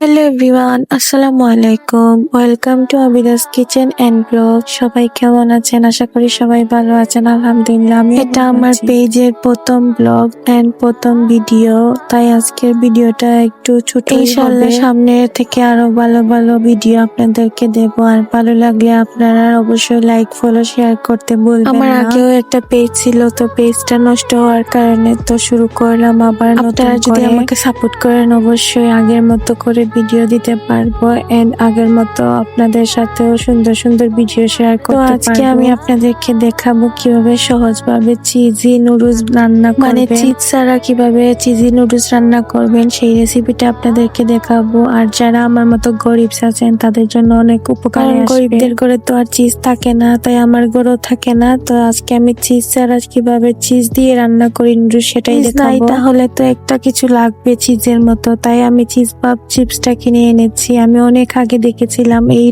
Hello everyone, আসসালামু আলাইকুম। Welcome to Abida's kitchen and blog. সবাই কেমন আছেন? আশা করি সবাই ভালো আছেন। আলহামদুলিল্লাহ, এটা আমার পেজের প্রথম ব্লগ এন্ড প্রথম ভিডিও, তাই আজকের ভিডিওটা একটু ছোট। ইনশাআল্লাহ সামনে থেকে আরো ভালো ভালো ভিডিও আপনাদেরকে দেব। আর ভালো লাগলে আপনারা অবশ্যই লাইক, ফলো, শেয়ার করতে ভুলবেন না। আমার আগেও একটা পেজ ছিল, তো পেজটা নষ্ট হওয়ার কারণে তো শুরু করলাম আবার নতুন। আপনারা যদি আমাকে সাপোর্ট করেন অবশ্যই আগের মতো করে ভিডিও দিতে পারবো এন্ড আগের মতো আপনাদের সাথেও সুন্দর সুন্দর ভিডিও শেয়ার করতে পারবো। আজকে আমি আপনাদেরকে দেখাবো কিভাবে সহজভাবে চিজি নুডলস রান্না করবেন, মানে চিজ ছাড়া কিভাবে চিজি নুডলস রান্না করবেন সেই রেসিপিটা আপনাদেরকে দেখাবো। আর যারা আমার মতো গরিব আছেন তাদের জন্য অনেক উপকার আসবে। গরিবদের ঘরে তো আর চিজ থাকে না, তাই আমার ঘরেও থাকে না। তো আজকে আমি চিজ ছাড়া কিভাবে চিজ দিয়ে রান্না করি নুডলস সেটাই দেখাবো। তাহলে তো একটা কিছু লাগবে চিজের মতো, তাই আমি চিজ পাপ চিপসটা কিনে এনেছি। আমি অনেক আগে দেখেছিলাম এই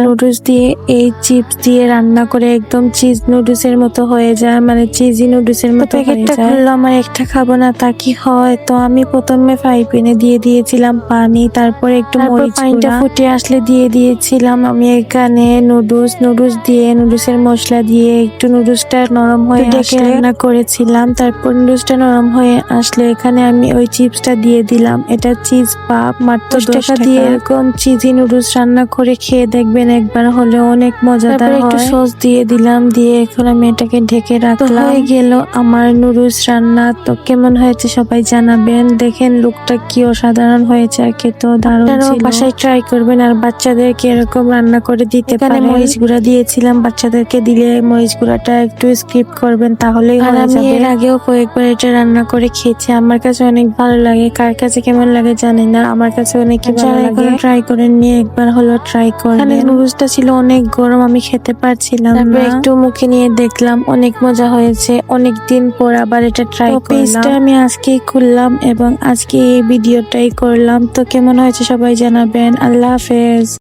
নুডলস দিয়ে এই চিপস দিয়ে রান্না করে একদম চিজ নুডলস এর মতো হয়ে যায়, মানে চিজি নুডলস এর মতো হয়ে যায়। খুললো আমার একটা খাবো না তা কি হয়, তো আমি প্রথমে ফ্রাই প্যানে দিয়ে দিয়েছিলাম পানি, তারপর একটু মরিচ পানিটা ফুটে আসলে দিয়ে দিয়েছিলাম আমি এখানে নুডলস দিয়ে নুডলসের মশলা দিয়ে একটু নুডলসটা নরম হয়ে আসলে রান্না করেছিলাম। তারপর নুডলসটা নরম হয়ে আসলে এখানে আমি ওই চিপসটা দিয়ে দিলাম। এটা চিজ পাপ, মাত্র 10 টাকা দিয়ে এরকম চিজি নুডলস রান্না করে খেয়ে দেখবেন একবার হলে, অনেক মজাদার হয়। একটু সস দিয়ে দিলাম, দিয়ে এখন আমি এটাকে ঢেকে রাখলাম। হয়ে গেল আমার নুডলস রান্না। তো কেমন হয়েছে সবাই জানাবেন। দেখেন লুকটা কি অসাধারণ হয়েছে, আর খেতেও দারুণ ছিল। বাসায় ট্রাই করবেন আর বাচ্চাদেরকে এরকম রান্না করে দিতে পারেন। মরিচ গুঁড়া দিয়েছিলাম, বাচ্চাদেরকে দিলে মরিচ গুঁড়াটা একটু স্কিপ করবেন তাহলেই হয়ে যাবে। আমি এর আগেও কয়েকবার এটা রান্না করে খেয়েছি, আমার কাছে অনেক ভালো লাগে। কার কাছে কেমন লাগে জানি না, আমার কাছে অনেক ভালো লাগে। ট্রাই করেন নিয়ে একবার হলো ট্রাই করবেন। নুডলসটা ছিল অনেক গরম, আমি খেতে পারছিলাম না। একটু মুখে নিয়ে দেখলাম, অনেক মজা হয়েছে। অনেক দিন পর আবার এটা ট্রাই করলাম। পেজটা আমি আজকেই খুললাম এবং আজকে এই ভিডিওটাই করলাম। তো কেমন হয়েছে সবাই জানাবেন। আল্লাহ হাফেজ।